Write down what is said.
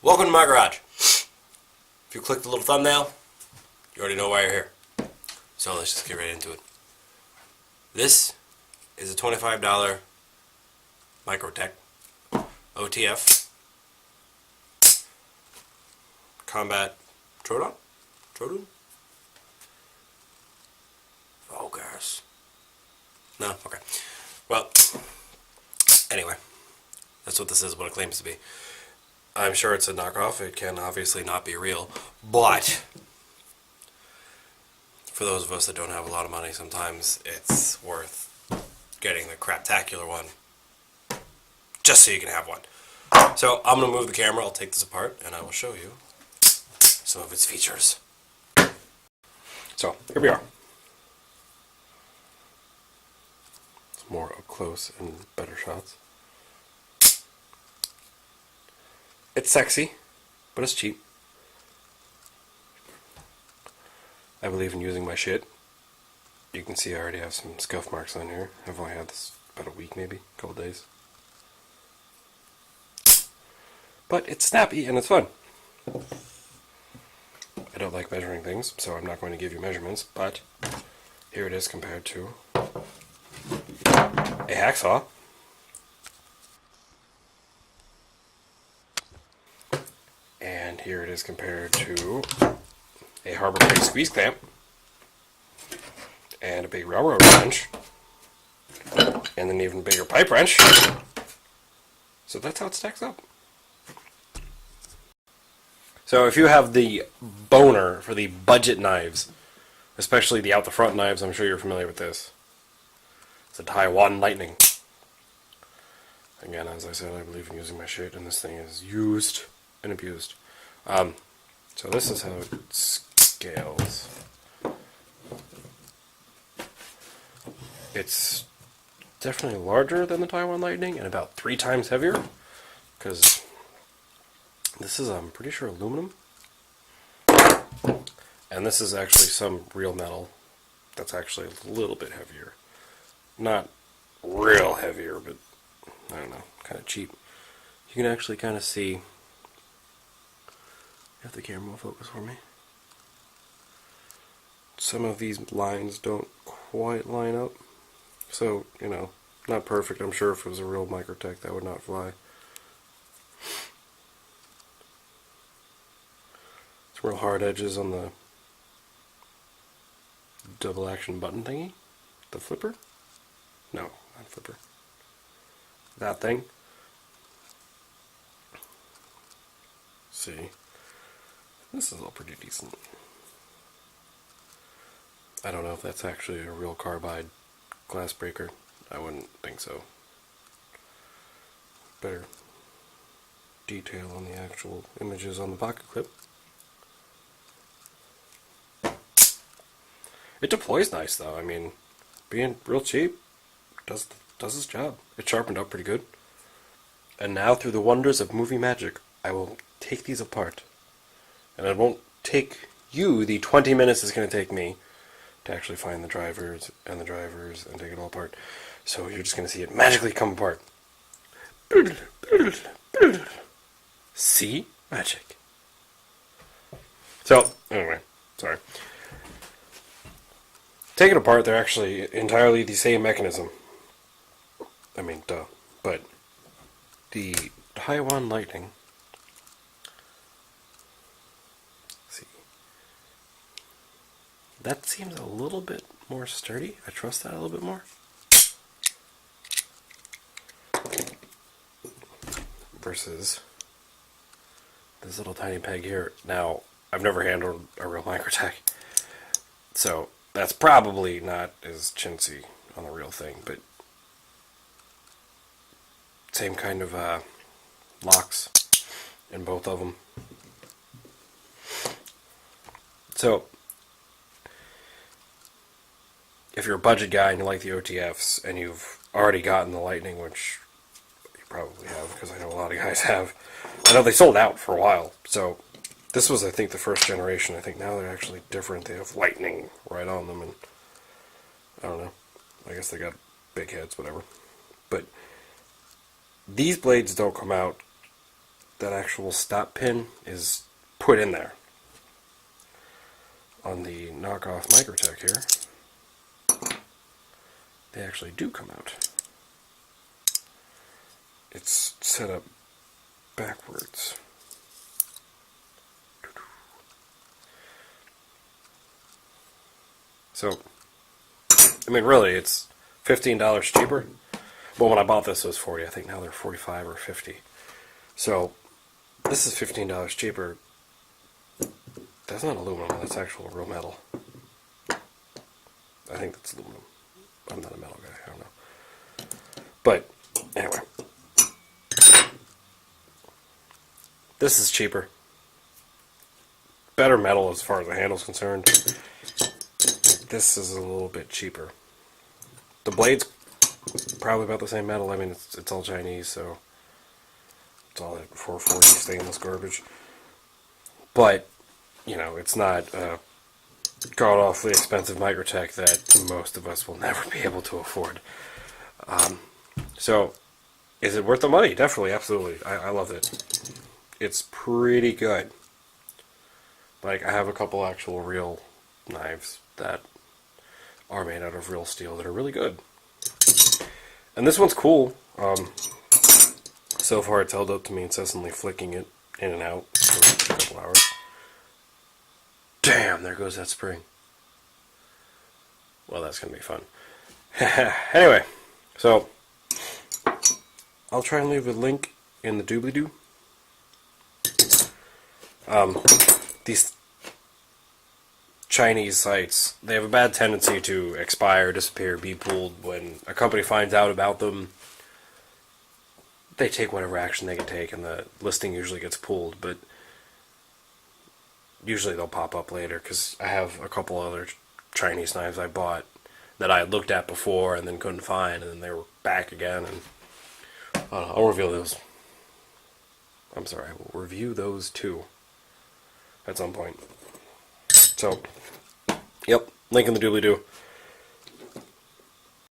Welcome to my garage. If you click the little thumbnail, you already know why you're here. So let's just get right into it. This is a $25 Microtech OTF Combat Troodon? Focus. No? Okay. Well, anyway, that's what this is, what it claims to be. I'm sure it's a knockoff. It can obviously not be real, but for those of us that don't have a lot of money, sometimes it's worth getting the craptacular one just so you can have one. So I'm going to move the camera, I'll take this apart, and I will show you some of its features. So, here we are. Some more up close and better shots. It's sexy, but it's cheap. I believe in using my shit. You can see I already have some scuff marks on here. I've only had this about a week maybe, a couple days. But it's snappy and it's fun. I don't like measuring things, so I'm not going to give you measurements, but here it is compared to a hacksaw. And here it is compared to a Harbor Freight squeeze clamp and a big railroad wrench and an even bigger pipe wrench. So that's how it stacks up. So if you have the boner for the budget knives, especially the out the front knives, I'm sure you're familiar with this. It's a Taiwan Lightning. Again, as I said, I believe in using my shit, and this thing is used and abused. So this is how it scales. It's definitely larger than the Taiwan Lightning and about 3 times heavier, because this is, I'm pretty sure, aluminum. And this is actually some real metal that's actually a little bit heavier. Not real heavier, but I don't know, kind of cheap. You can actually kind of see, if the camera will focus for me, some of these lines don't quite line up. So, you know, not perfect. I'm sure if it was a real Microtech that would not fly. Some real hard edges on the double action button thingy. The flipper? No, not flipper. That thing. See. This is all pretty decent. I don't know if that's actually a real carbide glass breaker. I wouldn't think so. Better detail on the actual images on the pocket clip. It deploys nice though. I mean, being real cheap does its job. It sharpened up pretty good. And now, through the wonders of movie magic, I will take these apart. And it won't take you the 20 minutes it's going to take me to actually find the drivers and take it all apart. So you're just going to see it magically come apart. See? Magic. So, anyway, sorry. Take it apart, they're actually entirely the same mechanism. I mean, duh. But the Taiwan Lightning, that seems a little bit more sturdy. I trust that a little bit more. Versus this little tiny peg here. Now, I've never handled a real Microtech, so that's probably not as chintzy on the real thing, but same kind of locks in both of them. So, if you're a budget guy and you like the OTFs and you've already gotten the Lightning, which you probably have because I know a lot of guys have, I know they sold out for a while. So this was, I think, the first generation. I think now they're actually different. They have Lightning right on them, and I don't know. I guess they got big heads, whatever. But these blades don't come out that actual stop pin is put in there. On the knockoff Microtech here, they actually do come out. It's set up backwards. So, I mean, really, it's $15 cheaper. Well, when I bought this, it was $40. I think now they're $45 or $50. So, this is $15 cheaper. That's not aluminum. That's actual real metal. I think that's aluminum. I'm not a metal guy. I don't know. But, anyway. This is cheaper. Better metal as far as the handle's concerned. This is a little bit cheaper. The blade's probably about the same metal. I mean, it's all Chinese, so it's all that 440 stainless garbage. But, you know, it's not god-awfully expensive Microtech that most of us will never be able to afford. So, is it worth the money? Definitely, absolutely. I love it. It's pretty good. Like, I have a couple actual real knives that are made out of real steel that are really good. And this one's cool. So far it's held up to me incessantly flicking it in and out for a couple hours. Damn, there goes that spring. Well, that's going to be fun. Anyway, so I'll try and leave a link in the doobly-doo. These Chinese sites, they have a bad tendency to expire, disappear, be pulled. When a company finds out about them, they take whatever action they can take, and the listing usually gets pulled, but usually they'll pop up later, because I have a couple other Chinese knives I bought that I had looked at before and then couldn't find, and then they were back again, and I'll reveal those. I'm sorry, I will review those too at some point. So, yep, link in the doobly-doo.